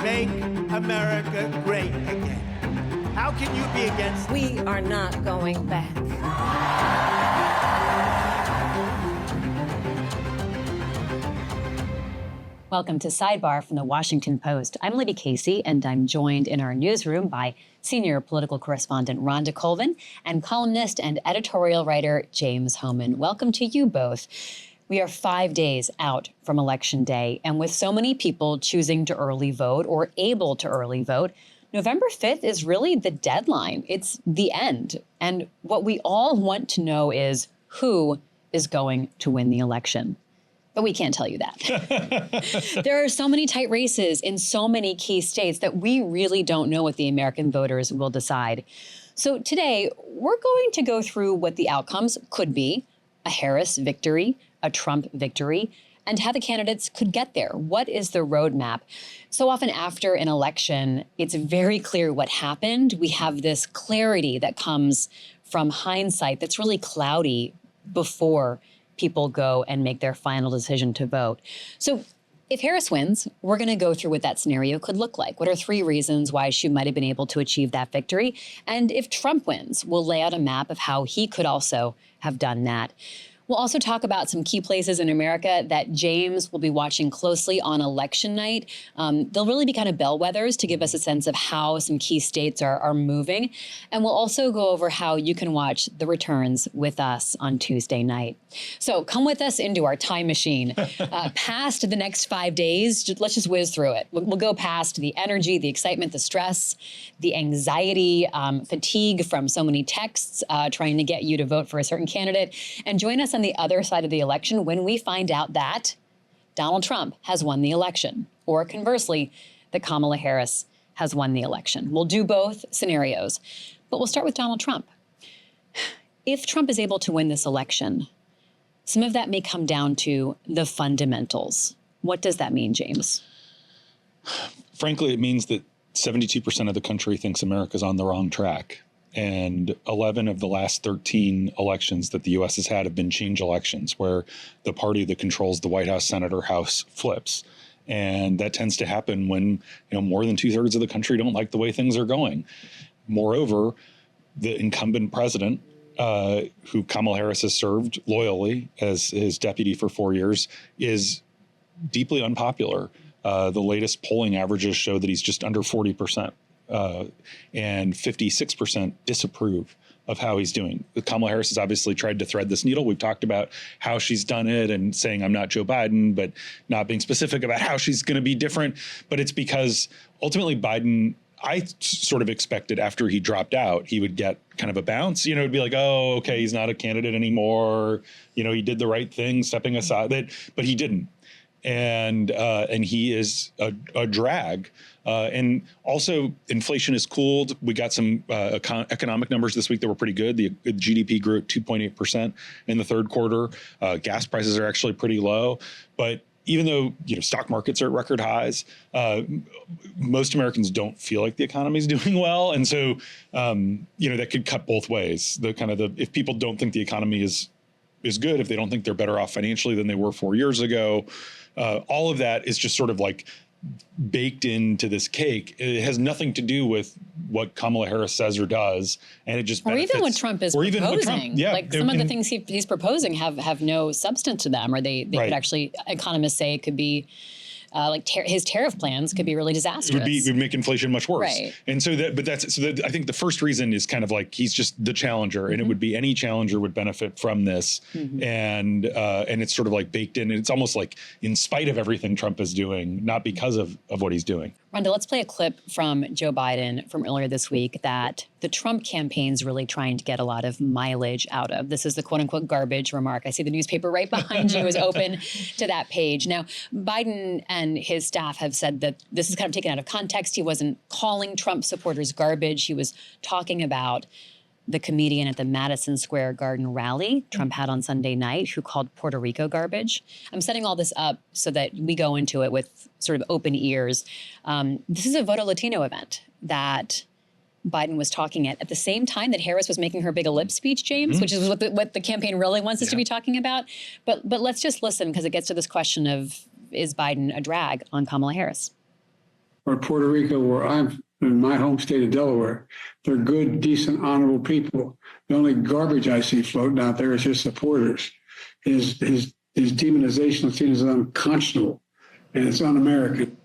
Make America great again. How can you be against? We are not going back. Welcome to Sidebar from the Washington Post. I'm Libby Casey, and I'm joined in our newsroom by senior political correspondent Rhonda Colvin and columnist and editorial writer James Hohmann. Welcome to you both. We are 5 days out from Election Day, and with so many people choosing to early vote or able to early vote, November 5th is really the deadline. It's the end. And what we all want to know is who is going to win the election. But we can't tell you that. There are so many tight races in so many key states that we really don't know what the American voters will decide. So today, we're going to go through what the outcomes could be, a Harris victory, a Trump victory, and how the candidates could get there. What is the roadmap? So often after an election, it's very clear what happened. We have this clarity that comes from hindsight that's really cloudy before people go and make their final decision to vote. So if Harris wins, we're going to go through what that scenario could look like. What are 3 reasons why she might have been able to achieve that victory? And if Trump wins, we'll lay out a map of how he could also have done that. We'll also talk about some key places in America that James will be watching closely on election night. They'll really be kind of bellwethers to give us a sense of how some key states are moving. And we'll also go over how you can watch the returns with us on Tuesday night. So come with us into our time machine. Past the next 5 days, let's just whiz through it. We'll go past the energy, the excitement, the stress, the anxiety, fatigue from so many texts trying to get you to vote for a certain candidate. And join us on the other side of the election when we find out that Donald Trump has won the election, or conversely, that Kamala Harris has won the election. We'll do both scenarios, but we'll start with Donald Trump. If Trump is able to win this election, some of that may come down to the fundamentals. What does that mean, James? Frankly, it means that 72% of the country thinks America's on the wrong track. And 11 of the last 13 elections that the U.S. has had have been change elections where the party that controls the White House, Senate, or House flips. And that tends to happen when, more than 2/3 of the country don't like the way things are going. Moreover, the incumbent president, who Kamala Harris has served loyally as his deputy for 4 years, is deeply unpopular. The latest polling averages show that he's just under 40%. And 56% disapprove of how he's doing. Kamala Harris has obviously tried to thread this needle. We've talked about how she's done it and saying, I'm not Joe Biden, but not being specific about how she's going to be different. But it's because ultimately Biden, I sort of expected after he dropped out, he would get kind of a bounce. It'd be like, oh, okay, he's not a candidate anymore. He did the right thing, stepping aside, but he didn't. And he is a drag. And also, inflation is cooled. We got some economic numbers this week that were pretty good. The GDP grew at 2.8% in the third quarter. Gas prices are actually pretty low. But even though stock markets are at record highs, most Americans don't feel like the economy is doing well, and so that could cut both ways. If people don't think the economy is good, if they don't think they're better off financially than they were 4 years ago, all of that is just sort of like baked into this cake. It has nothing to do with what Kamala Harris says or does, and it just benefits. Or even what Trump is proposing. Yeah, like some of the things he's proposing have no substance to them, or they right. could actually, economists say it could be his tariff plans could be really disastrous. It would make inflation much worse. Right. And so I think the first reason is kind of like he's just the challenger, and it would be any challenger would benefit from this, and it's sort of like baked in. And it's almost like in spite of everything Trump is doing, not because of what he's doing. Rhonda, let's play a clip from Joe Biden from earlier this week that the Trump campaign's really trying to get a lot of mileage out of. This is the quote unquote garbage remark. I see the newspaper right behind you is open to that page. Now, Biden and his staff have said that this is kind of taken out of context. He wasn't calling Trump supporters garbage. He was talking about the comedian at the Madison Square Garden rally Trump had on Sunday night who called Puerto Rico garbage. I'm setting all this up so that we go into it with sort of open ears. This is a Voto Latino event that Biden was talking at the same time that Harris was making her big ellipse speech, James, which is what the campaign really wants us to be talking about. But let's just listen because it gets to this question of, is Biden a drag on Kamala Harris? or Puerto Rico, where I'm in my home state of Delaware. They're good, decent, honorable people. The only garbage I see floating out there is his supporters. His demonization is seen as unconscionable, and it's un-American.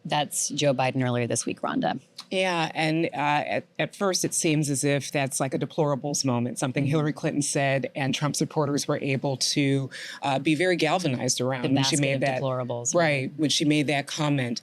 That's Joe Biden earlier this week, Rhonda. Yeah, and at first it seems as if that's like a deplorables moment, something Hillary Clinton said, and Trump supporters were able to be very galvanized around when she made that. Deplorables. Right, when she made that comment.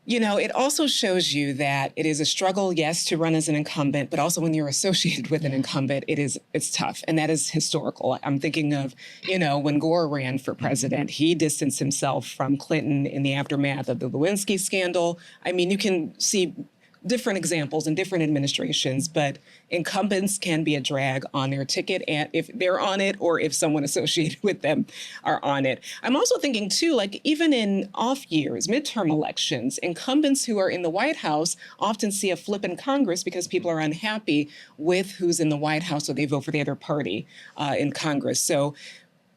You know, it also shows you that it is a struggle, yes, to run as an incumbent, but also when you're associated with an incumbent, it's tough. And that is historical. I'm thinking of, you know, when Gore ran for president, he distanced himself from Clinton in the aftermath of the Lewinsky scandal. I mean, you can see different examples in different administrations, but incumbents can be a drag on their ticket, and if they're on it or if someone associated with them are on it. I'm also thinking too, like even in off years, midterm elections, incumbents who are in the White House often see a flip in Congress because people are unhappy with who's in the White House, so they vote for the other party in Congress. So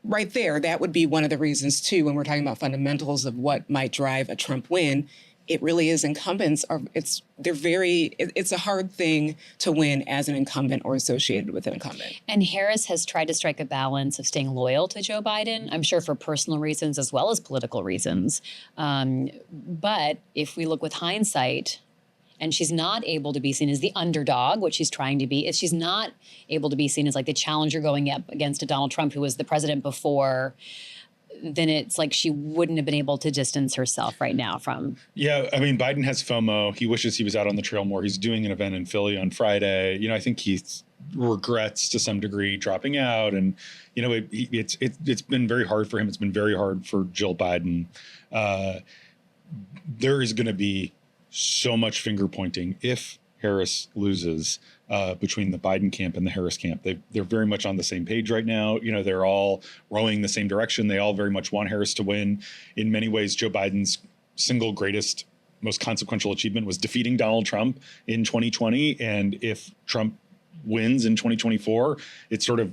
right there, that would be one of the reasons too, when we're talking about fundamentals of what might drive a Trump win. It really is incumbents are it's a hard thing to win as an incumbent or associated with an incumbent. And Harris has tried to strike a balance of staying loyal to Joe Biden, I'm sure for personal reasons as well as political reasons. But if we look with hindsight, and she's not able to be seen as the underdog, which she's trying to be, if she's not able to be seen as like the challenger going up against a Donald Trump who was the president before, then it's like she wouldn't have been able to distance herself right now from. Yeah, I mean, Biden has FOMO. He wishes he was out on the trail more. He's doing an event in Philly on Friday. You know, I think he regrets to some degree dropping out. And, you know, it's been very hard for him. It's been very hard for Jill Biden. There is going to be so much finger pointing if Harris loses between the Biden camp and the Harris camp. They're very much on the same page right now. You know, they're all rowing the same direction. They all very much want Harris to win. In many ways, Joe Biden's single greatest, most consequential achievement was defeating Donald Trump in 2020. And if Trump wins in 2024, it sort of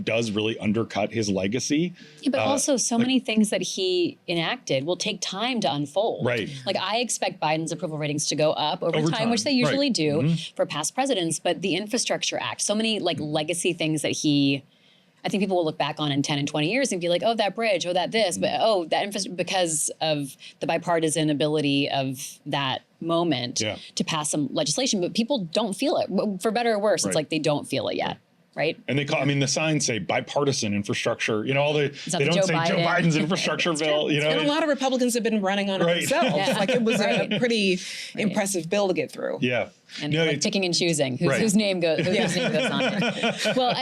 does really undercut his legacy. Yeah, but also so many things that he enacted will take time to unfold. Right. Like I expect Biden's approval ratings to go up over time, which they usually do for past presidents. But the Infrastructure Act, so many like legacy things that I think people will look back on in 10 and 20 years and be like, oh, that bridge, oh, that this, but oh, that because of the bipartisan ability of that moment to pass some legislation. But people don't feel it. For better or worse, it's like they don't feel it yet. Right. And the signs say bipartisan infrastructure, you know, they don't say Joe Biden's infrastructure bill, you know. And a lot of Republicans have been running on it themselves. Like it was a pretty impressive bill to get through. Yeah. And like picking and choosing whose name goes on it. Well,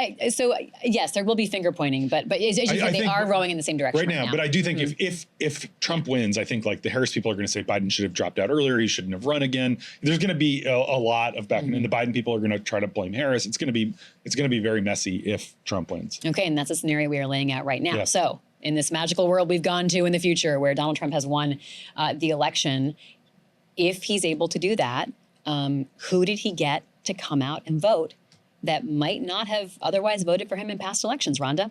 yes, there will be finger pointing, but as you say, they are rowing in the same direction right now. But I do think if Trump wins, I think like the Harris people are going to say Biden should have dropped out earlier. He shouldn't have run again. There's going to be a lot of back, and the Biden people are going to try to blame Harris. It's going to be very messy if Trump wins. Okay, and that's a scenario we are laying out right now. Yeah. So in this magical world we've gone to in the future, where Donald Trump has won the election, if he's able to do that. Who did he get to come out and vote that might not have otherwise voted for him in past elections, Rhonda?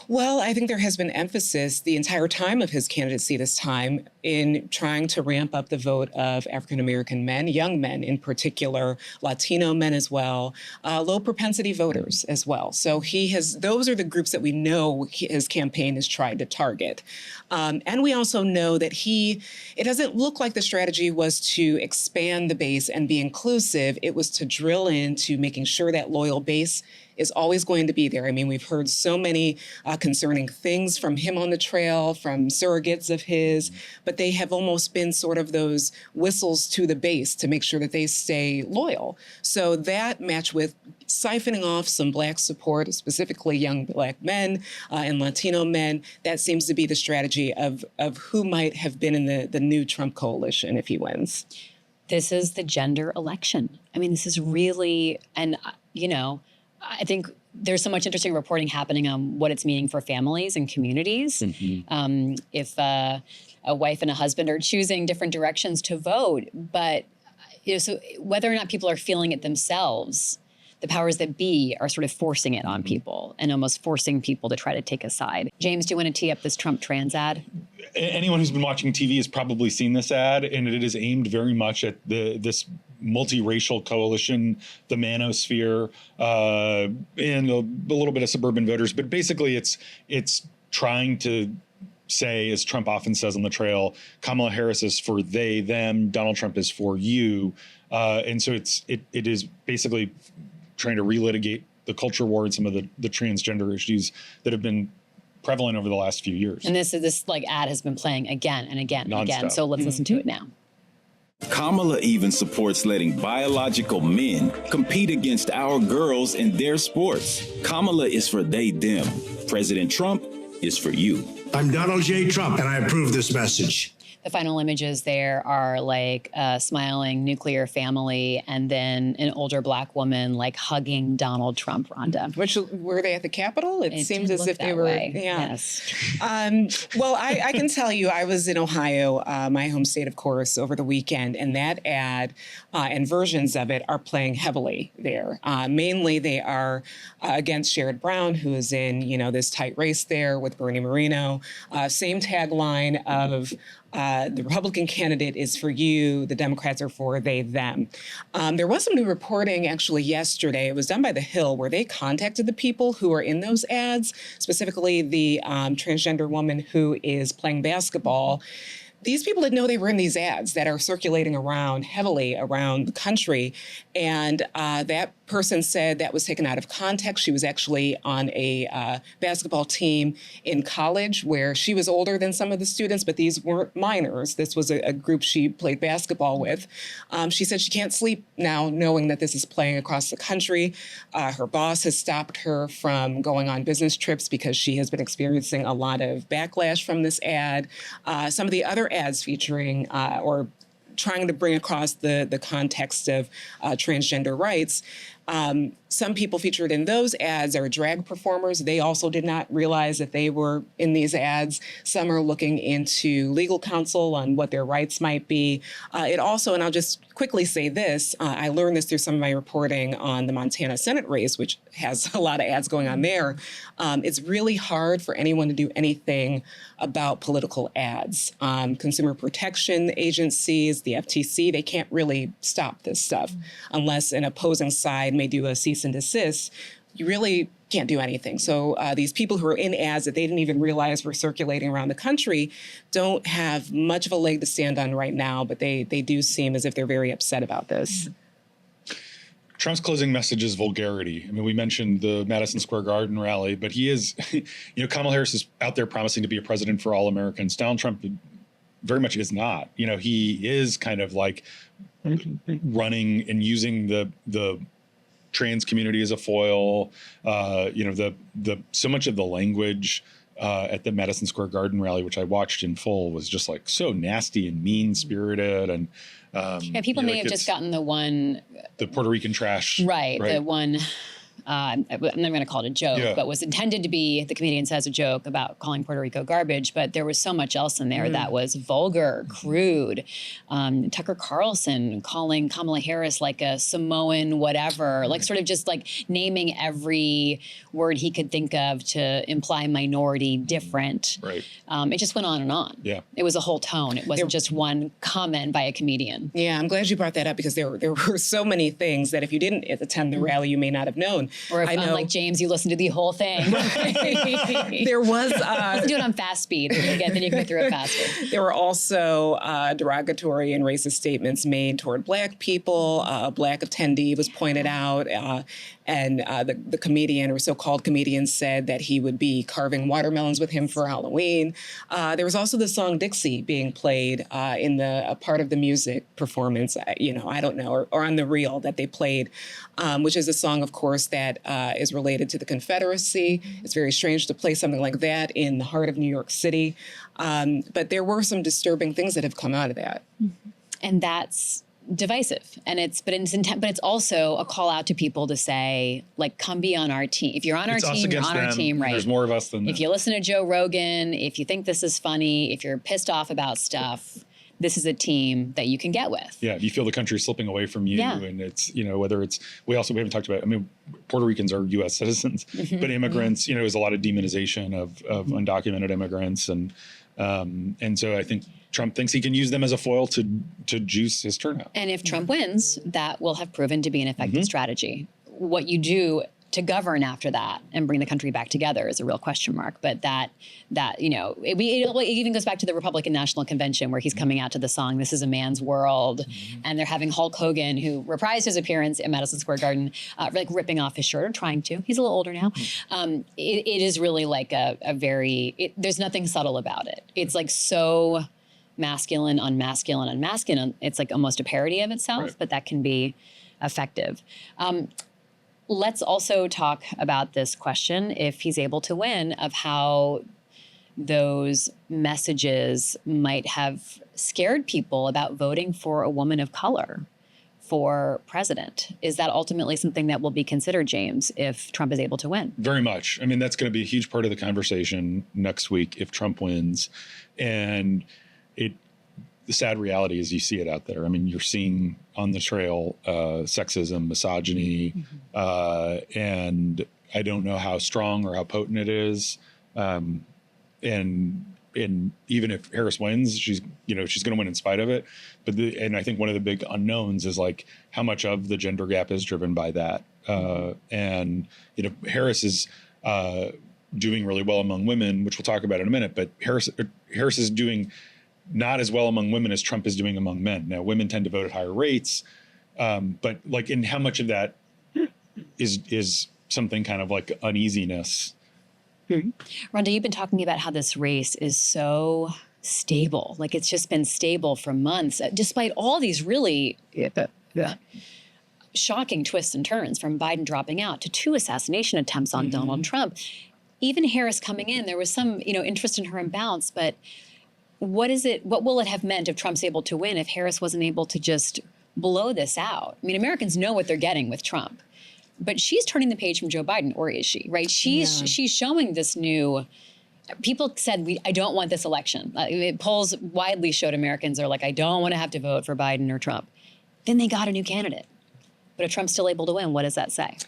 Well, I think there has been emphasis the entire time of his candidacy this time in trying to ramp up the vote of African-American men, young men in particular, Latino men as well, low propensity voters as well. So those are the groups that we know his campaign has tried to target. And we also know that it doesn't look like the strategy was to expand the base and be inclusive. It was to drill into making sure that loyal base is always going to be there. I mean, we've heard so many concerning things from him on the trail, from surrogates of his, but they have almost been sort of those whistles to the base to make sure that they stay loyal. So that matched with siphoning off some Black support, specifically young Black men and Latino men, that seems to be the strategy of who might have been in the new Trump coalition if he wins. This is the gender election. I mean, this is really, and I think there's so much interesting reporting happening on what it's meaning for families and communities. If a wife and a husband are choosing different directions to vote, but so whether or not people are feeling it themselves, the powers that be are sort of forcing it on people and almost forcing people to try to take a side. James, do you want to tee up this Trump trans ad? anyone who's been watching TV has probably seen this ad, and it is aimed very much at this multiracial coalition, the manosphere, and a little bit of suburban voters. But basically, it's trying to say, as Trump often says on the trail, Kamala Harris is for they, them, Donald Trump is for you. And so it is basically trying to relitigate the culture war and some of the transgender issues that have been prevalent over the last few years. And this like ad has been playing again and again and again. Nonstop. So let's listen to it now. Kamala even supports letting biological men compete against our girls in their sports. Kamala is for they, them. President Trump is for you. I'm Donald J. Trump, and I approve this message. The final images there are like a smiling nuclear family and then an older black woman like hugging Donald Trump, Rhonda. Which were they at the Capitol? It seems did as look if they that were. way. Yeah. Yes. Well, I can tell you, I was in Ohio, my home state, of course, over the weekend, and that ad and versions of it are playing heavily there. Mainly, they are against Sherrod Brown, who is in this tight race there with Bernie Moreno. Same tagline of. The Republican candidate is for you. The Democrats are for they, them. There was some new reporting actually yesterday. It was done by The Hill, where they contacted the people who are in those ads, specifically the transgender woman who is playing basketball. These people didn't know they were in these ads that are circulating around heavily around the country. And that person said that was taken out of context. She was actually on a basketball team in college where she was older than some of the students, but these weren't minors. This was a group she played basketball with. She said she can't sleep now knowing that this is playing across the country. Her boss has stopped her from going on business trips because she has been experiencing a lot of backlash from this ad. Some of the other ads featuring or trying to bring across the context of transgender rights. Some people featured in those ads are drag performers. They also did not realize that they were in these ads. Some are looking into legal counsel on what their rights might be. It also, and I'll just quickly say this, I learned this through some of my reporting on the Montana Senate race, which has a lot of ads going on there. It's really hard for anyone to do anything about political ads. Consumer protection agencies, the FTC, they can't really stop this stuff unless an opposing side may do a cease and desist. You really can't do anything. So these people who are in ads that they didn't even realize were circulating around the country don't have much of a leg to stand on right now, but they do seem as if they're very upset about this. Trump's closing message is vulgarity. I mean, we mentioned the Madison Square Garden rally, but he is, Kamala Harris is out there promising to be a president for all Americans. Donald Trump very much is not. He is kind of like running and using the trans community as a foil. So much of the language at the Madison Square Garden rally, which I watched in full, was just like so nasty and mean spirited. And people may have just gotten the Puerto Rican trash, right? The one. I'm not going to call it a joke, but was intended to be, the comedian says, a joke about calling Puerto Rico garbage. But there was so much else in there that was vulgar, crude. Tucker Carlson calling Kamala Harris like a Samoan whatever, like sort of just like naming every word he could think of to imply minority, different. Right. It just went on and on. Yeah. It was a whole tone. It wasn't just one comment by a comedian. Yeah, I'm glad you brought that up because there were so many things that if you didn't attend the rally, you may not have known. Or if, unlike James, you listen to the whole thing. There was... do it on fast speed, then you can get through it faster. There were also derogatory and racist statements made toward Black people. A Black attendee was pointed out, and the comedian or so-called comedian said that he would be carving watermelons with him for Halloween. There was also the song Dixie being played in a part of the music performance, I don't know, or on the reel that they played, which is a song, of course, that is related to the Confederacy. It's very strange to play something like that in the heart of New York City. But there were some disturbing things that have come out of that. And that's divisive. And it's also a call out to people to say, like, come be on our team. If you're on our team, you're on our team, right? There's more of us than if you listen to Joe Rogan, if you think this is funny, if you're pissed off about stuff, this is a team that you can get with. Yeah, if you feel the country is slipping away from you, Yeah. and it's, whether it's, we haven't talked about, I mean, Puerto Ricans are U.S. citizens, but immigrants, there's a lot of demonization of undocumented immigrants. And so I think Trump thinks he can use them as a foil to juice his turnout. And if Trump wins, that will have proven to be an effective strategy. What you do to govern after that and bring the country back together is a real question mark. But that it even goes back to the Republican National Convention, where he's coming out to the song "This Is a Man's World," and they're having Hulk Hogan, who reprised his appearance at Madison Square Garden, ripping off his shirt, or trying to. He's a little older now. It is really like there's nothing subtle about it. It's like so masculine, unmasculine. It's like almost a parody of itself, Right. but that can be effective. Let's also talk about this question, if he's able to win, of how those messages might have scared people about voting for a woman of color for president. Is that ultimately something that will be considered, James, if Trump is able to win? Very much. I mean, that's going to be a huge part of the conversation next week if Trump wins. And the sad reality is you see it out there. I mean, you're seeing on the trail sexism, misogyny, and I don't know how strong or how potent it is. And even if Harris wins, she's going to win in spite of it. And I think one of the big unknowns is like how much of the gender gap is driven by that. And Harris is doing really well among women, which we'll talk about in a minute. But Harris is doing not as well among women as Trump is doing among men. Now, women tend to vote at higher rates, but like, in how much of that is something kind of like uneasiness. Rhonda, you've been talking about how this race is so stable. Like, it's just been stable for months, despite all these really shocking twists and turns, from Biden dropping out to 2 assassination attempts on Donald Trump. Even Harris coming in, there was some, interest in her and bounce, but what will it have meant if Trump's able to win if Harris wasn't able to just blow this out? I mean, Americans know what they're getting with Trump, but she's turning the page from Joe Biden, or is she, right? She's showing this new, people said, I don't want this election. Polls widely showed Americans are like, I don't want to have to vote for Biden or Trump. Then they got a new candidate. But if Trump's still able to win, what does that say?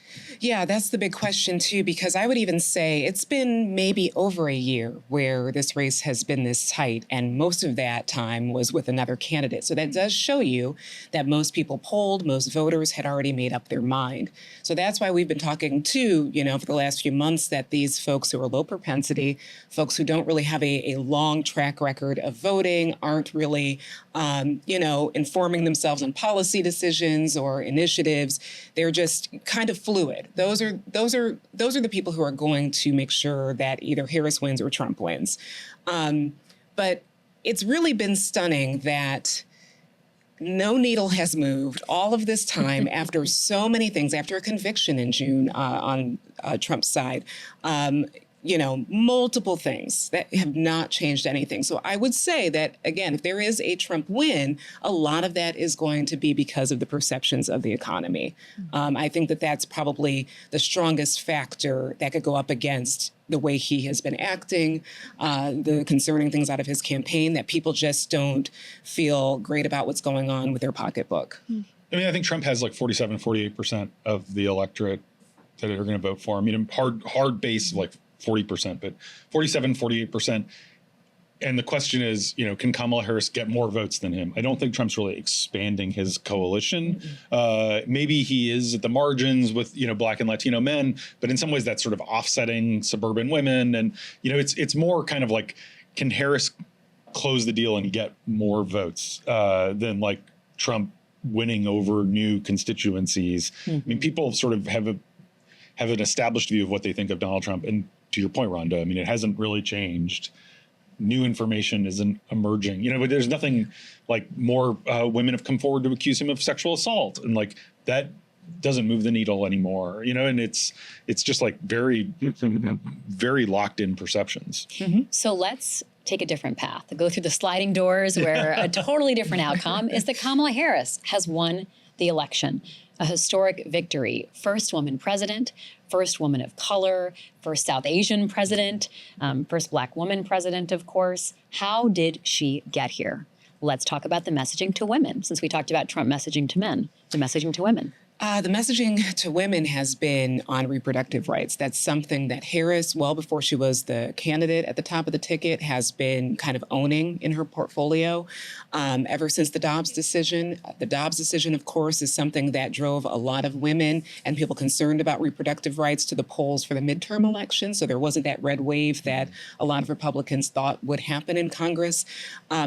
Yeah, that's the big question, too, because I would even say it's been maybe over a year where this race has been this tight, and most of that time was with another candidate. So that does show you that most people polled, most voters had already made up their mind. So that's why we've been talking, too, for the last few months, that these folks who are low propensity, folks who don't really have a long track record of voting, aren't really, informing themselves on policy decisions or initiatives. They're just kind of fluid. Those are the people who are going to make sure that either Harris wins or Trump wins. But it's really been stunning that no needle has moved all of this time after so many things, after a conviction in June on Trump's side. Multiple things that have not changed anything. So I would say that, again, if there is a Trump win, a lot of that is going to be because of the perceptions of the economy. I think that that's probably the strongest factor that could go up against the way he has been acting, the concerning things out of his campaign, that people just don't feel great about what's going on with their pocketbook. I mean, I think Trump has like 47, 48% of the electorate that are going to vote for him. I mean, hard base, like 40%, but 47, 48%. And the question is, can Kamala Harris get more votes than him? I don't think Trump's really expanding his coalition. Maybe he is at the margins with, Black and Latino men, but in some ways that's sort of offsetting suburban women. And, it's more kind of like, can Harris close the deal and get more votes than like Trump winning over new constituencies? I mean, people sort of have an established view of what they think of Donald Trump. And to your point, Rhonda, I mean, it hasn't really changed. New information isn't emerging. But there's nothing like more women have come forward to accuse him of sexual assault. And like that doesn't move the needle anymore, and it's just like very, very locked in perceptions. So let's take a different path, go through the sliding doors where a totally different outcome is that Kamala Harris has won the election. A historic victory. First woman president, first woman of color, first South Asian president, first Black woman president, of course. How did she get here? let's talk about the messaging to women, since we talked about Trump messaging to men, the messaging to women. The messaging to women has been on reproductive rights. That's something that Harris, well before she was the candidate at the top of the ticket, has been kind of owning in her portfolio ever since the Dobbs decision. The Dobbs decision, of course, is something that drove a lot of women and people concerned about reproductive rights to the polls for the midterm election. So there wasn't that red wave that a lot of Republicans thought would happen in Congress.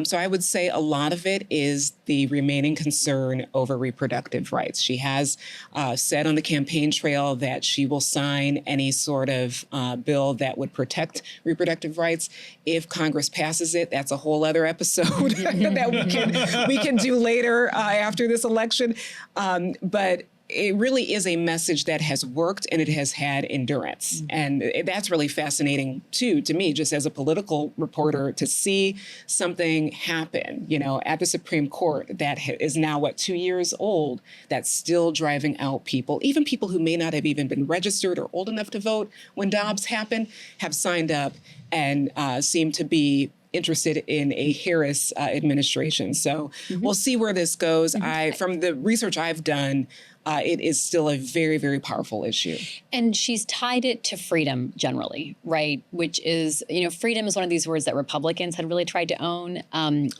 So I would say a lot of it is the remaining concern over reproductive rights. She has said on the campaign trail that she will sign any sort of bill that would protect reproductive rights. If Congress passes it, that's a whole other episode that we can do later after this election. But it really is a message that has worked and it has had endurance. And that's really fascinating, too, to me, just as a political reporter, to see something happen, at the Supreme Court that is now, 2 years old, that's still driving out people, even people who may not have even been registered or old enough to vote when Dobbs happened, have signed up and seem to be interested in a Harris administration. So we'll see where this goes. From the research I've done, it is still a very, very powerful issue. And she's tied it to freedom generally, right? Which is, freedom is one of these words that Republicans had really tried to own.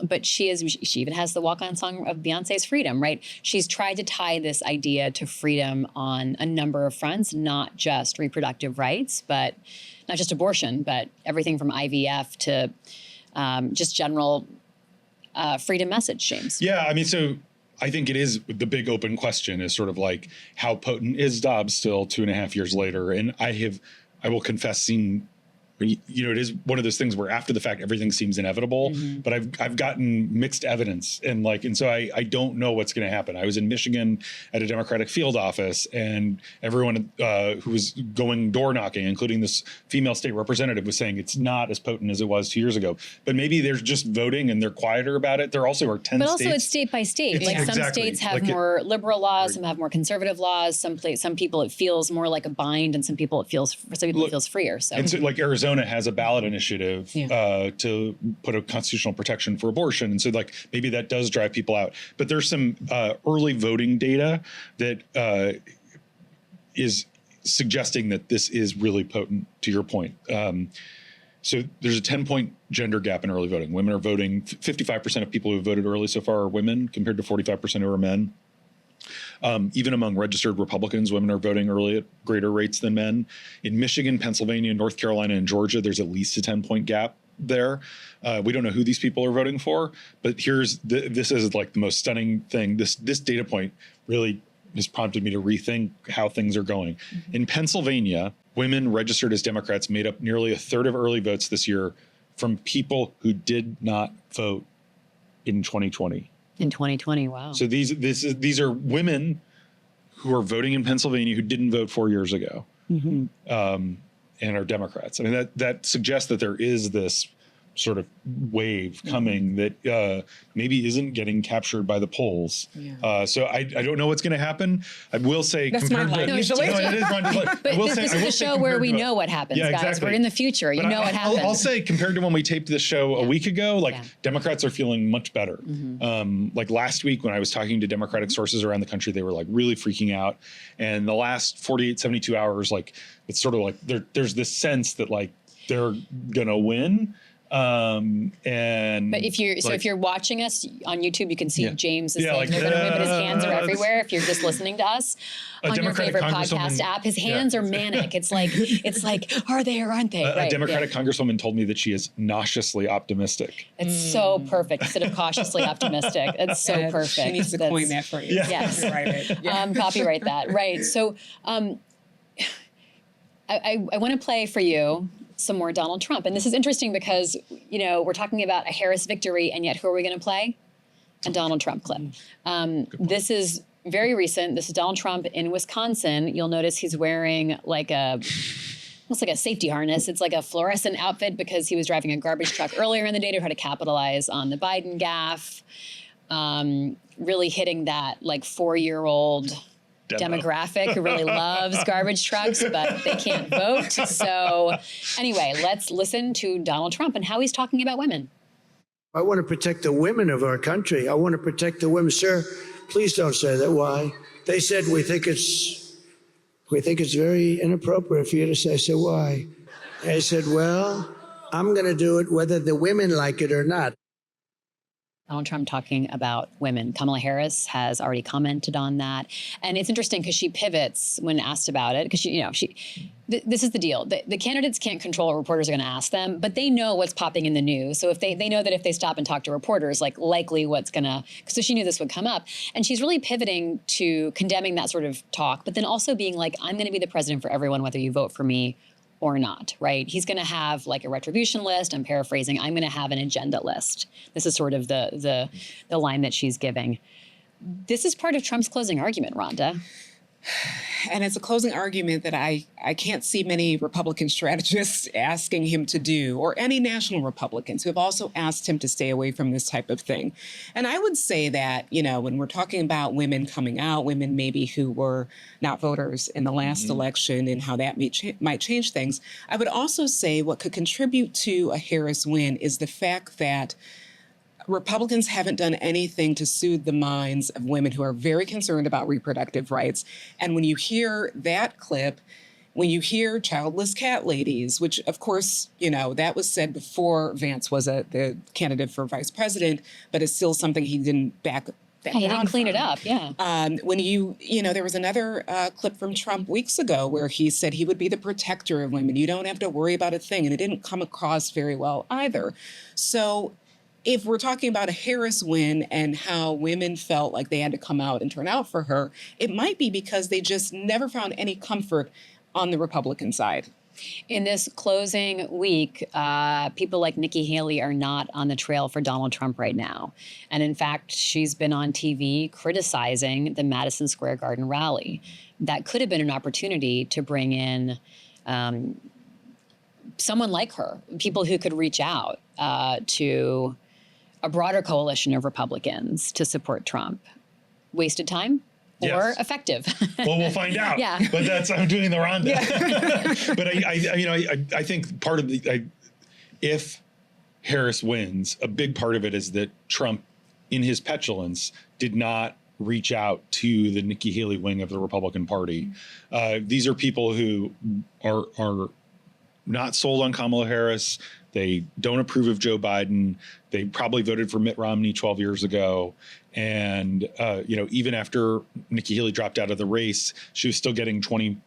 But she even has the walk-on song of Beyonce's Freedom, right? She's tried to tie this idea to freedom on a number of fronts, not just reproductive rights, but not just abortion, but everything from IVF to just general freedom message, James. Yeah, so I think it is the big open question is sort of like, how potent is Dobbs still 2.5 years later? And I will confess, seen, it is one of those things where after the fact, everything seems inevitable, but I've gotten mixed evidence and so I don't know what's going to happen. I was in Michigan at a Democratic field office, and everyone who was going door knocking, including this female state representative, was saying it's not as potent as it was 2 years ago. But maybe they're just voting and they're quieter about it. There also are 10 states. But also it's state by state. Some states have more liberal laws, some have more conservative laws. Some people it feels more like a bind, and some people it feels freer. So, and so Arizona has a ballot initiative to put a constitutional protection for abortion. And so maybe that does drive people out. But there's some early voting data that is suggesting that this is really potent, to your point. So there's a 10-point gender gap in early voting. Women are voting, 55% of people who voted early so far are women compared to 45% who are men. Even among registered Republicans, women are voting early at greater rates than men. In Michigan, Pennsylvania, North Carolina, and Georgia, there's at least a 10-point gap there. We don't know who these people are voting for, but this is the most stunning thing. This data point really has prompted me to rethink how things are going. In Pennsylvania, women registered as Democrats made up nearly a third of early votes this year from people who did not vote in 2020. In 2020, wow. So these are women who are voting in Pennsylvania who didn't vote 4 years ago, and are Democrats. That suggests that there is this sort of wave coming that maybe isn't getting captured by the polls. So I don't know what's going to happen. I will say, that's my line usually. No, it is but this is a show where we know what happens, guys. Exactly. We're in the future. You know what happens. I'll say, compared to when we taped this show a week ago, Democrats are feeling much better. Last week when I was talking to Democratic sources around the country, they were really freaking out. And the last 48, 72 hours, it's sort of there's this sense that they're going to win. But if you're watching us on YouTube, you can see James is saying they're going to win, but his hands are everywhere. If you're just listening to us on your favorite podcast app, his hands are manic. It's like, are they or aren't they? A Democratic congresswoman told me that she is nauseously optimistic. It's so perfect instead of cautiously optimistic. It's so perfect. She needs to coin that phrase. Yes. Copyright that. Right. So I want to play for you some more Donald Trump. And this is interesting because, we're talking about a Harris victory, and yet who are we going to play? A Donald Trump clip. This is very recent. This is Donald Trump in Wisconsin. You'll notice he's wearing it's like a safety harness. It's like a fluorescent outfit because he was driving a garbage truck earlier in the day to try to capitalize on the Biden gaffe, really hitting that 4-year-old demographic who really loves garbage trucks, but they can't vote. So anyway, let's listen to Donald Trump and how he's talking about women. I want to protect the women of our country. I want to protect the women. Sir, please don't say that. Why? They said we think it's very inappropriate for you to say. I said, why? I said, well, I'm going to do it whether the women like it or not. Donald Trump talking about women. Kamala Harris has already commented on that. And it's interesting because she pivots when asked about it, because this is the deal. The candidates can't control what reporters are going to ask them, but they know what's popping in the news. So if they know that if they stop and talk to reporters, like likely what's going to, so she knew this would come up. And she's really pivoting to condemning that sort of talk, but then also being like, I'm going to be the president for everyone, whether you vote for me or not, right? He's going to have like a retribution list. I'm paraphrasing. I'm going to have an agenda list. This is sort of the line that she's giving. This is part of Trump's closing argument, Rhonda. And it's a closing argument that I can't see many Republican strategists asking him to do, or any national Republicans who have also asked him to stay away from this type of thing. And I would say that, when we're talking about women coming out, women maybe who were not voters in the last election and how that might change things, I would also say what could contribute to a Harris win is the fact that Republicans haven't done anything to soothe the minds of women who are very concerned about reproductive rights. And when you hear that clip, when you hear childless cat ladies, which of course, that was said before Vance was the candidate for vice president, but it's still something he didn't back He didn't clean it up, yeah. When there was another clip from Trump weeks ago where he said he would be the protector of women. You don't have to worry about a thing. And it didn't come across very well either. So if we're talking about a Harris win and how women felt like they had to come out and turn out for her, it might be because they just never found any comfort on the Republican side. In this closing week, people like Nikki Haley are not on the trail for Donald Trump right now. And in fact, she's been on TV criticizing the Madison Square Garden rally. That could have been an opportunity to bring in someone like her, people who could reach out to a broader coalition of Republicans to support Trump. Wasted time? Or Yes. effective. Well, we'll find out. Yeah. But I'm doing the Rhonda. Yeah. But I think part of if Harris wins, a big part of it is that Trump, in his petulance, did not reach out to the Nikki Haley wing of the Republican Party. These are people who are not sold on Kamala Harris. They don't approve of Joe Biden. They probably voted for Mitt Romney 12 years ago. And, even after Nikki Haley dropped out of the race, she was still getting 25%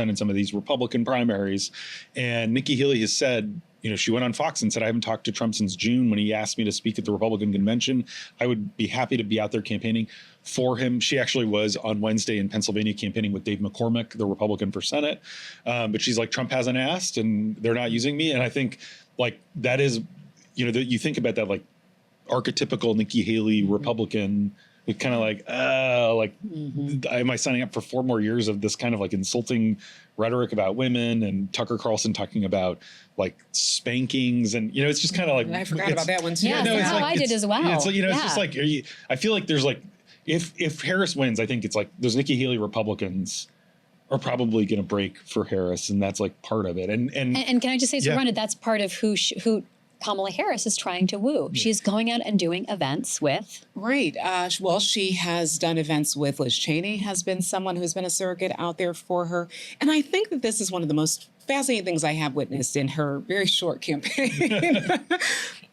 in some of these Republican primaries. And Nikki Haley has said, she went on Fox and said, I haven't talked to Trump since June when he asked me to speak at the Republican convention. I would be happy to be out there campaigning for him. She actually was on Wednesday in Pennsylvania campaigning with Dave McCormick, the Republican for Senate. But she's like, Trump hasn't asked and they're not using me. And I think that is, you think about that archetypical Nikki Haley Republican, with kind of am I signing up for 4 more years of this kind of insulting rhetoric about women, and Tucker Carlson talking about spankings, and it's just kind of I forgot about that one too. Yeah, that's how I did as well. It's just I feel like there's if Harris wins, I think it's those Nikki Haley Republicans are probably going to break for Harris, and that's part of it. And can I just say, Rhonda, that's part of who Kamala Harris is trying to woo. Yeah. She's going out and doing events with. Right. Well, she has done events with Liz Cheney, has been someone who's been a surrogate out there for her. And I think that this is one of the most fascinating things I have witnessed in her very short campaign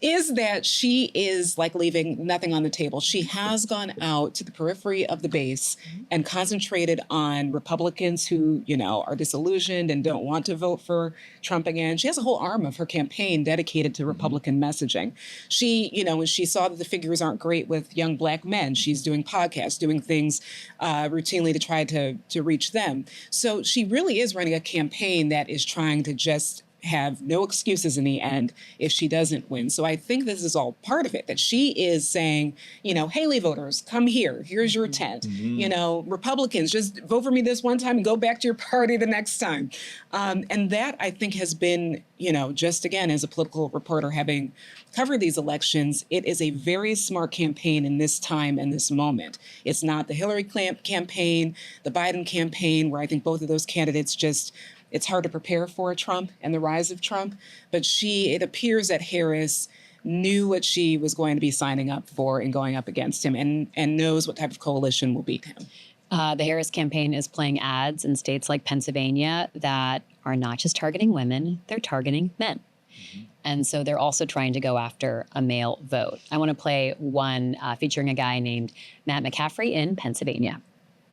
is that she is leaving nothing on the table. She has gone out to the periphery of the base and concentrated on Republicans who, are disillusioned and don't want to vote for Trump again. She has a whole arm of her campaign dedicated to Republican messaging. She, when she saw that the figures aren't great with young Black men, she's doing podcasts, doing things routinely to try to reach them. So she really is running a campaign that is trying to just have no excuses in the end if she doesn't win. So I think this is all part of it, that she is saying, Haley voters, come here. Here's your tent. Republicans, just vote for me this one time and go back to your party the next time. And that, I think, has been, just again, as a political reporter having covered these elections, it is a very smart campaign in this time and this moment. It's not the Hillary campaign, the Biden campaign, where I think both of those candidates it's hard to prepare for Trump and the rise of Trump. But it appears that Harris knew what she was going to be signing up for and going up against him, and knows what type of coalition will beat him. The Harris campaign is playing ads in states like Pennsylvania that are not just targeting women, they're targeting men. And so they're also trying to go after a male vote. I want to play one featuring a guy named Matt McCaffrey in Pennsylvania.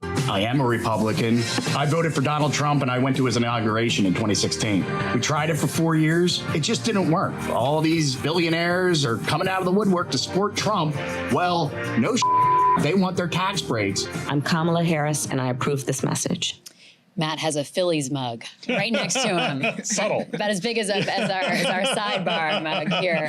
I am a Republican. I voted for Donald Trump and I went to his inauguration in 2016. We tried it for 4 years. It just didn't work. All these billionaires are coming out of the woodwork to support Trump. Well, no they want their tax breaks. I'm Kamala Harris, and I approve this message. Matt has a Phillies mug right next to him. Subtle. About as big as our sidebar mug here.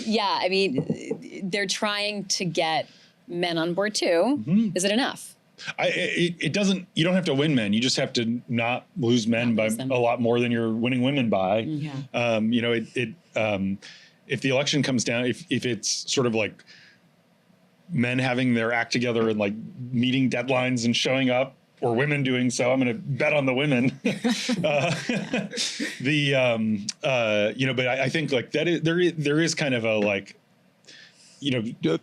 Yeah, I mean, they're trying to get men on board too. Mm-hmm. Is it enough? It doesn't. You don't have to win men. You just have to not lose men by a lot more than you're winning women by. Yeah. You know, if the election comes down, if it's sort of like men having their act together and like meeting deadlines and showing up, or women doing so, I'm going to bet on the women. You know, but I think like that is, there is kind of a like, you know,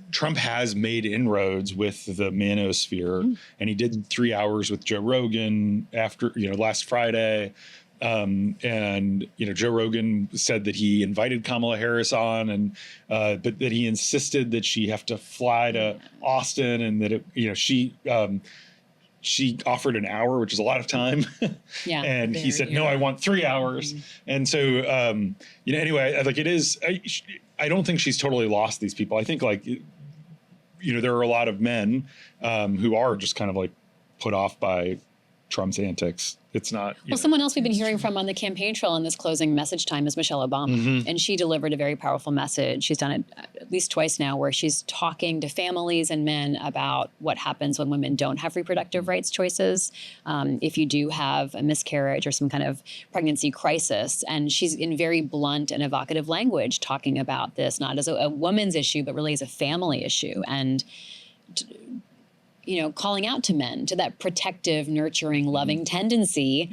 Trump has made inroads with the manosphere, and he did 3 hours with Joe Rogan after, you know, last Friday. And, you know, Joe Rogan said that he invited Kamala Harris on, and but that he insisted that she have to fly to Austin, and that, you know, she offered an hour, which is a lot of time. Yeah. And he said, no, I want 3 hours. And so, you know, anyway, like it is, I don't think she's totally lost these people. I think like, you know, there are a lot of men who are just kind of like put off by Trump's antics. It's not. Well, someone else we've been hearing from on the campaign trail in this closing message time is Michelle Obama. And she delivered a very powerful message. She's done it at least twice now, where she's talking to families and men about what happens when women don't have reproductive rights choices. If you do have a miscarriage or some kind of pregnancy crisis. And she's in very blunt and evocative language talking about this, not as a woman's issue, but really as a family issue. And you know, calling out to men, to that protective, nurturing, loving tendency,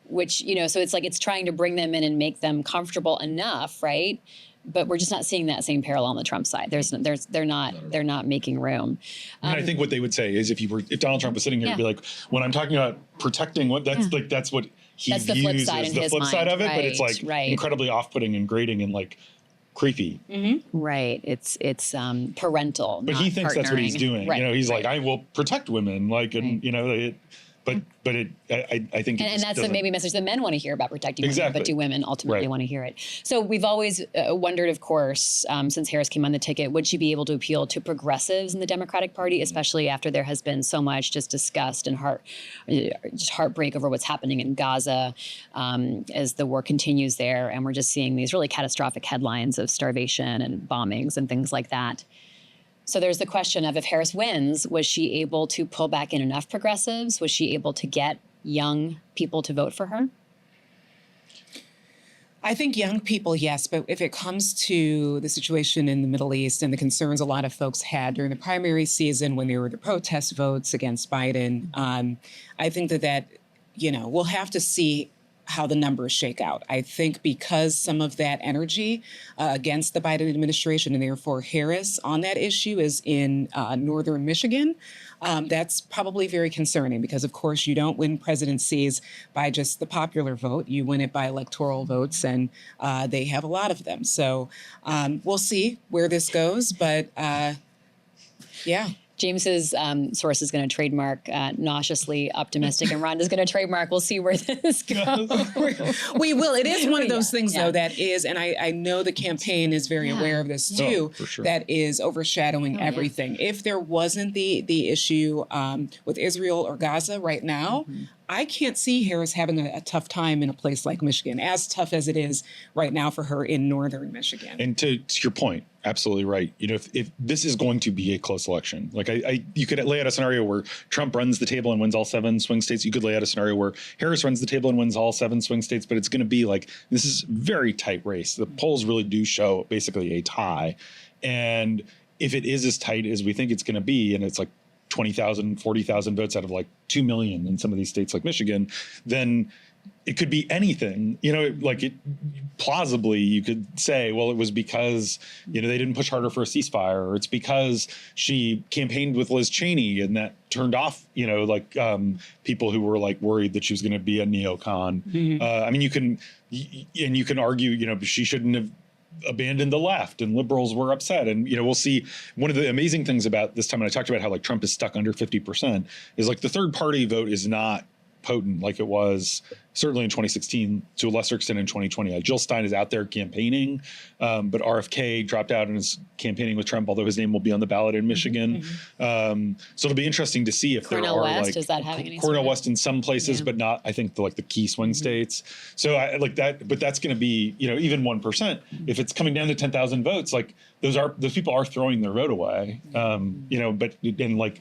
which, you know, so it's like it's trying to bring them in and make them comfortable enough, right? But we're just not seeing that same parallel on the Trump side. They're not making room. And I think what they would say is if Donald Trump was sitting here, he'd be like, when I'm talking about protecting what that's like, that's what he views as the flip side of it, but it's like incredibly off-putting and grating and like creepy. Right. It's parental. But he thinks that's what he's doing. Right. You know, he's like, I will protect women. Like, and you know, I think, and that's the maybe message that men want to hear about protecting women, but do women ultimately want to hear it? So we've always wondered, of course, since Harris came on the ticket, would she be able to appeal to progressives in the Democratic Party, especially after there has been so much just disgust and heartbreak over what's happening in Gaza as the war continues there, and we're just seeing these really catastrophic headlines of starvation and bombings and things like that. So there's the question of if Harris wins, was she able to pull back in enough progressives? Was she able to get young people to vote for her? I think young people, yes. But if it comes to the situation in the Middle East and the concerns a lot of folks had during the primary season when there were the protest votes against Biden, I think that, you know, we'll have to see how the numbers shake out. I think because some of that energy against the Biden administration and therefore Harris on that issue is in northern Michigan, that's probably very concerning because, of course, you don't win presidencies by just the popular vote. You win it by electoral votes, and they have a lot of them. So we'll see where this goes. But yeah. James's source is going to trademark nauseously optimistic, and Rhonda's going to trademark. We'll see where this goes. We will. It is one of those things, though, that is, and I know the campaign is very aware of this, too, for sure. That is overshadowing everything. If there wasn't the issue with Israel or Gaza right now, I can't see Harris having a tough time in a place like Michigan, as tough as it is right now for her in northern Michigan. And to your point, absolutely right. You know, if this is going to be a close election, like you could lay out a scenario where Trump runs the table and wins all 7 swing states. You could lay out a scenario where Harris runs the table and wins all 7 swing states, but it's going to be like, this is a very tight race. The polls really do show basically a tie. And if it is as tight as we think it's going to be, and it's like 20,000, 40,000 votes out of like 2 million in some of these states like Michigan, then it could be anything, like it plausibly you could say, well, it was because, they didn't push harder for a ceasefire, or it's because she campaigned with Liz Cheney and that turned off, people who were like worried that she was going to be a neocon. I mean, you can argue, she shouldn't have abandoned the left and liberals were upset. And, we'll see. One of the amazing things about this time, and I talked about how like Trump is stuck under 50%, is like the third party vote is not potent like it was certainly in 2016, to a lesser extent in 2020. Jill Stein is out there campaigning, but RFK dropped out and is campaigning with Trump, although his name will be on the ballot in Michigan. So it'll be interesting to see if Cornel there are West, like is that having any Cornel sort of- West in some places, but not, I think, the key swing states. So I like that, but that's going to be, even 1%. If it's coming down to 10,000 votes, like those people are throwing their vote away. But and like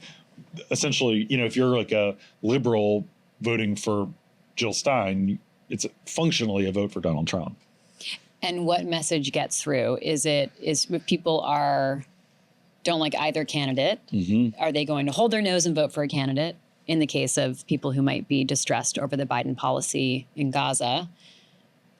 essentially, if you're like a liberal voting for Jill Stein, it's functionally a vote for Donald Trump. And what message gets through? Is if people don't like either candidate, are they going to hold their nose and vote for a candidate? In the case of people who might be distressed over the Biden policy in Gaza,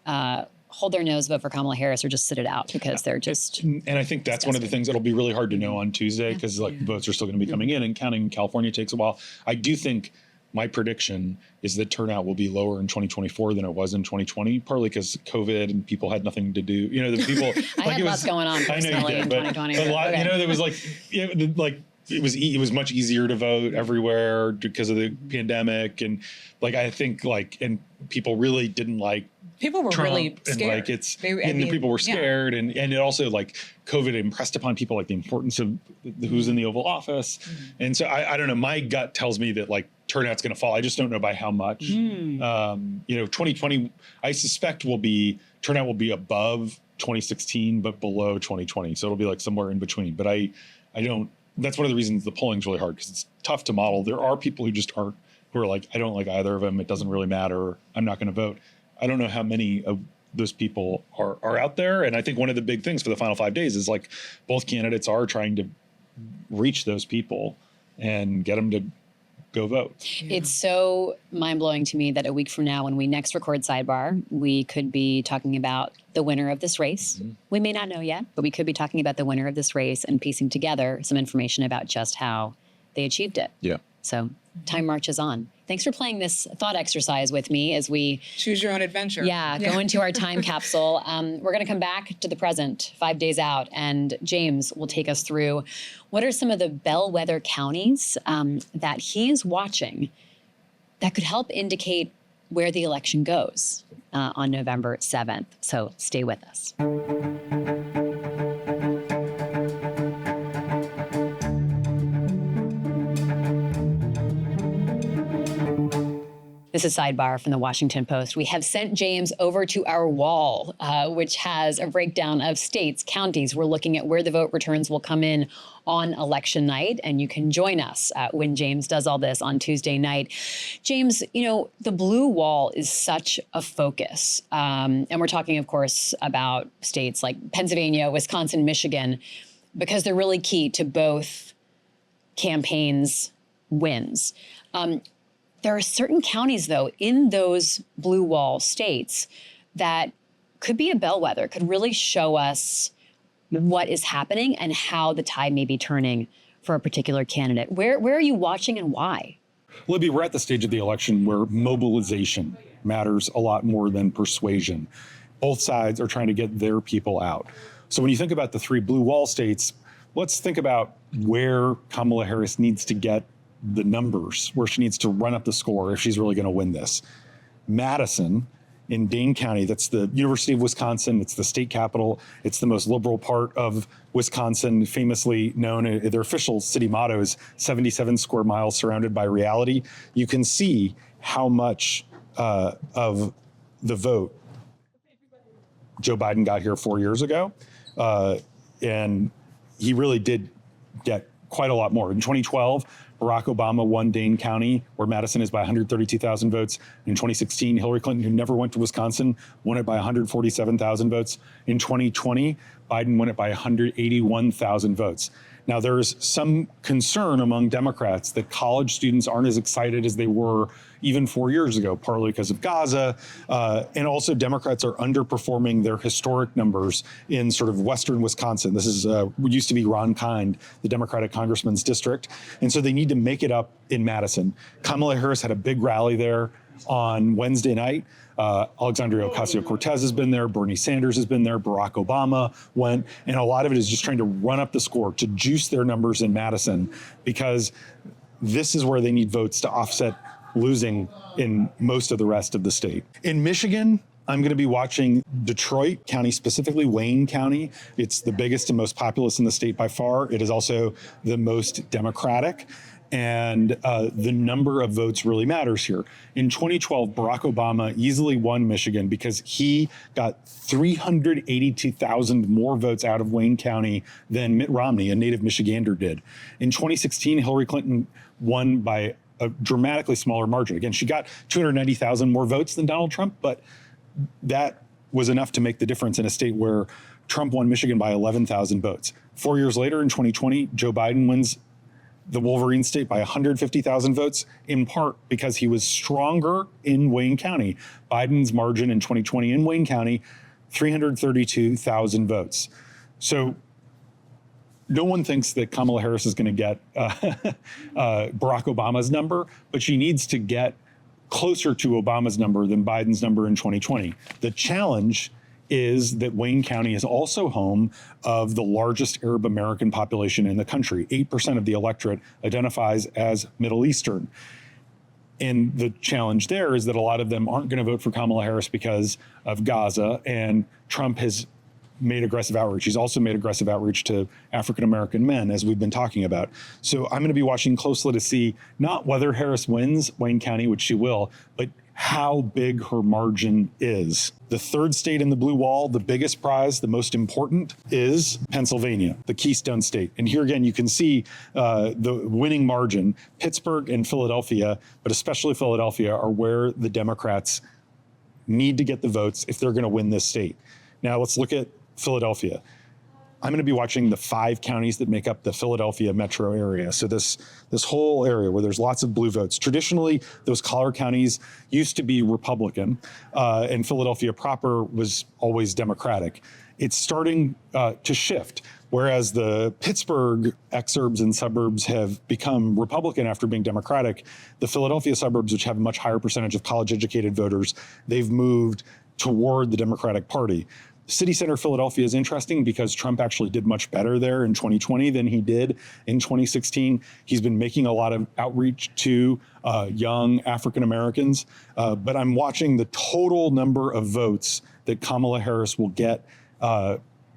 hold their nose, vote for Kamala Harris, or just sit it out because they're just. And I think that's one of the things that'll be really hard to know on Tuesday, because the votes are still going to be coming in, and counting in California takes a while. I do think my prediction is that turnout will be lower in 2024 than it was in 2020, partly because COVID and people had nothing to do. The people. I had lots going on personally in 2020. But a lot, okay. there was it was much easier to vote everywhere because of the pandemic, and I think and people really didn't like. People were Trump, really scared. And people were scared, and it also COVID impressed upon people the importance of who's in the Oval Office, and so I don't know. My gut tells me that turnout's going to fall. I just don't know by how much. 2020, I suspect turnout will be above 2016, but below 2020. So it'll be somewhere in between. But I don't. That's one of the reasons the polling's really hard, because it's tough to model. There are people who just aren't, who are I don't like either of them. It doesn't really matter. I'm not going to vote. I don't know how many of those people are out there. And I think one of the big things for the final 5 days is both candidates are trying to reach those people and get them to go vote. It's so mind-blowing to me that a week from now, when we next record Sidebar, we could be talking about the winner of this race. We may not know yet, but we could be talking about the winner of this race and piecing together some information about just how they achieved it. Yeah. So time marches on. Thanks for playing this thought exercise with me as we choose your own adventure. Go into our time capsule. We're going to come back to the present 5 days out, and James will take us through what are some of the bellwether counties that he's watching that could help indicate where the election goes on November 7th. So stay with us. This is Sidebar from the Washington Post. We have sent James over to our wall, which has a breakdown of states, counties. We're looking at where the vote returns will come in on election night, and you can join us when James does all this on Tuesday night. James, the blue wall is such a focus. And we're talking, of course, about states like Pennsylvania, Wisconsin, Michigan, because they're really key to both campaigns' wins. There are certain counties, though, in those blue wall states that could be a bellwether, could really show us what is happening and how the tide may be turning for a particular candidate. Where are you watching and why? Libby, we're at the stage of the election where mobilization matters a lot more than persuasion. Both sides are trying to get their people out. So when you think about the three blue wall states, let's think about where Kamala Harris needs to get the numbers, where she needs to run up the score if she's really going to win this. Madison in Dane County, that's the University of Wisconsin. It's the state capital. It's the most liberal part of Wisconsin, famously known, their official city motto is 77 square miles surrounded by reality. You can see how much of the vote Joe Biden got here 4 years ago. And he really did get quite a lot more. In 2012, Barack Obama won Dane County, where Madison is, by 132,000 votes. In 2016, Hillary Clinton, who never went to Wisconsin, won it by 147,000 votes. In 2020, Biden won it by 181,000 votes. Now, there's some concern among Democrats that college students aren't as excited as they were even 4 years ago, partly because of Gaza. And also Democrats are underperforming their historic numbers in sort of Western Wisconsin. This is used to be Ron Kind, the Democratic congressman's district. And so they need to make it up in Madison. Kamala Harris had a big rally there on Wednesday night. Alexandria Ocasio-Cortez has been there, Bernie Sanders has been there, Barack Obama went, and a lot of it is just trying to run up the score, to juice their numbers in Madison, because this is where they need votes to offset losing in most of the rest of the state. In Michigan, I'm going to be watching Detroit County, specifically Wayne County. It's the biggest and most populous in the state by far. It is also the most Democratic. And the number of votes really matters here. In 2012, Barack Obama easily won Michigan because he got 382,000 more votes out of Wayne County than Mitt Romney, a native Michigander, did. In 2016, Hillary Clinton won by a dramatically smaller margin. Again, she got 290,000 more votes than Donald Trump, but that was enough to make the difference in a state where Trump won Michigan by 11,000 votes. 4 years later, in 2020, Joe Biden wins the Wolverine state by 150,000 votes, in part because he was stronger in Wayne County. Biden's margin in 2020 in Wayne County, 332,000 votes. So no one thinks that Kamala Harris is going to get Barack Obama's number, but she needs to get closer to Obama's number than Biden's number in 2020. The challenge is that Wayne County is also home of the largest Arab American population in the country. 8% of the electorate identifies as Middle Eastern. And the challenge there is that a lot of them aren't going to vote for Kamala Harris because of Gaza, and Trump has made aggressive outreach. He's also made aggressive outreach to African American men, as we've been talking about. So I'm going to be watching closely to see not whether Harris wins Wayne County, which she will, but how big her margin is. The third state in the blue wall, the biggest prize, the most important, is Pennsylvania, the Keystone State. And here again, you can see the winning margin. Pittsburgh and Philadelphia, but especially Philadelphia, are where the Democrats need to get the votes if they're going to win this state. Now let's look at Philadelphia. I'm going to be watching the 5 counties that make up the Philadelphia metro area. So this whole area where there's lots of blue votes. Traditionally, those collar counties used to be Republican, and Philadelphia proper was always Democratic. It's starting to shift. Whereas the Pittsburgh exurbs and suburbs have become Republican after being Democratic, the Philadelphia suburbs, which have a much higher percentage of college-educated voters, they've moved toward the Democratic Party. City Center Philadelphia is interesting because Trump actually did much better there in 2020 than he did in 2016. He's been making a lot of outreach to young African Americans, but I'm watching the total number of votes that Kamala Harris will get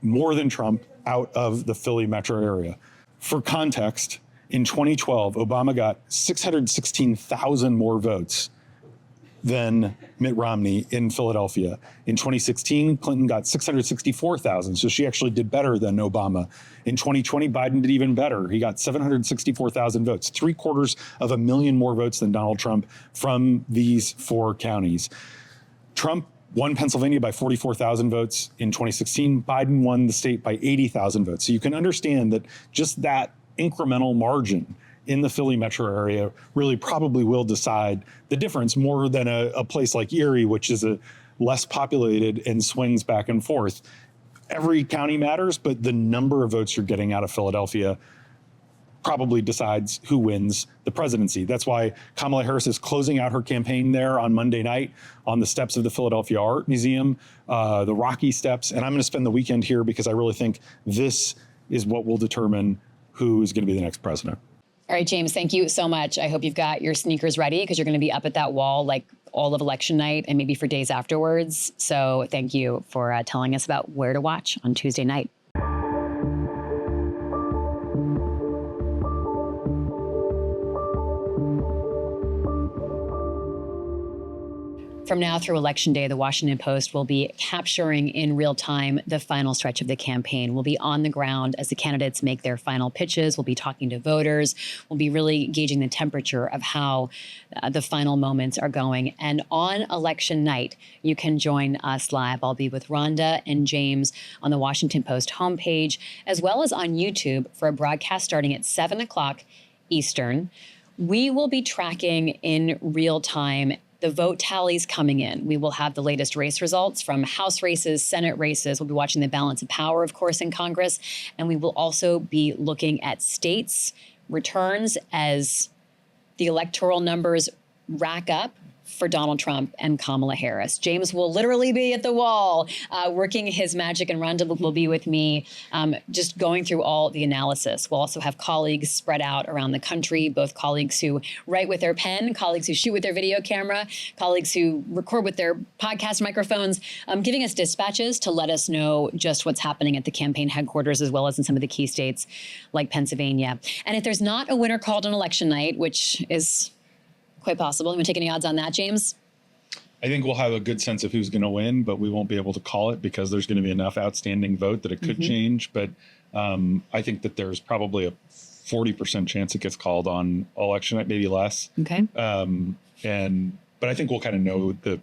more than Trump out of the Philly metro area. For context, in 2012, Obama got 616,000 more votes than Mitt Romney in Philadelphia. In 2016, Clinton got 664,000, so she actually did better than Obama. In 2020, Biden did even better. He got 764,000 votes, 750,000 more votes than Donald Trump from these 4 counties. Trump won Pennsylvania by 44,000 votes in 2016. Biden won the state by 80,000 votes. So you can understand that just that incremental margin in the Philly metro area really probably will decide the difference more than a place like Erie, which is a less populated and swings back and forth. Every county matters, but the number of votes you're getting out of Philadelphia probably decides who wins the presidency. That's why Kamala Harris is closing out her campaign there on Monday night on the steps of the Philadelphia Art Museum, the Rocky Steps. And I'm going to spend the weekend here because I really think this is what will determine who is going to be the next president. All right, James, thank you so much. I hope you've got your sneakers ready because you're going to be up at that wall like all of election night and maybe for days afterwards. So thank you for telling us about where to watch on Tuesday night. From now through Election Day, the Washington Post will be capturing in real time the final stretch of the campaign. We'll be on the ground as the candidates make their final pitches. We'll be talking to voters. We'll be really gauging the temperature of how the final moments are going. And on election night, you can join us live. I'll be with Rhonda and James on the Washington Post homepage, as well as on YouTube for a broadcast starting at 7 o'clock Eastern. We will be tracking in real time the vote tallies coming in. We will have the latest race results from House races, Senate races. We'll be watching the balance of power, of course, in Congress. And we will also be looking at states' returns as the electoral numbers rack up for Donald Trump and Kamala Harris. James will literally be at the wall working his magic, and Rhonda will be with me just going through all the analysis. We'll also have colleagues spread out around the country, both colleagues who write with their pen, colleagues who shoot with their video camera, colleagues who record with their podcast microphones, giving us dispatches to let us know just what's happening at the campaign headquarters, as well as in some of the key states like Pennsylvania. And if there's not a winner called on election night, which is quite possible. You want to take any odds on that, James? I think we'll have a good sense of who's going to win, but we won't be able to call it because there's going to be enough outstanding vote that it could change. But I think that there's probably a 40% chance it gets called on election night, maybe less. Okay. But I think we'll kind of know the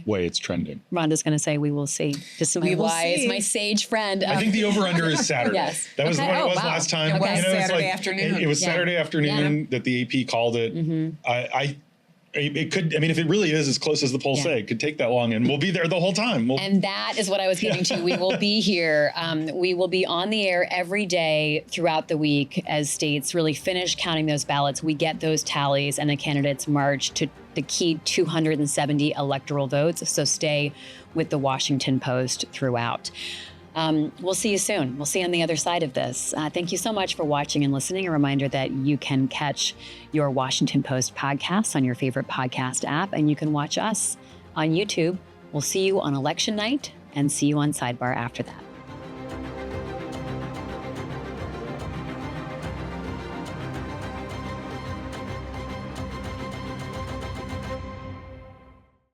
way it's trending. Rhonda's going to say, we will see. Just my wise, my sage friend. I think the over-under is Saturday. Yes. That was Okay. what it Oh, was wow. last time. It was it's Saturday afternoon. It was Saturday afternoon that the AP called it. It could, I mean, if it really is as close as the polls say, it could take that long, and we'll be there the whole time. And that is what I was getting to. We will be here. We will be on the air every day throughout the week as states really finish counting those ballots. We get those tallies and the candidates march to the key 270 electoral votes. So stay with the Washington Post throughout. We'll see you soon. We'll see you on the other side of this. Thank you so much for watching and listening. A reminder that you can catch your Washington Post podcasts on your favorite podcast app, and you can watch us on YouTube. We'll see you on election night and see you on Sidebar after that.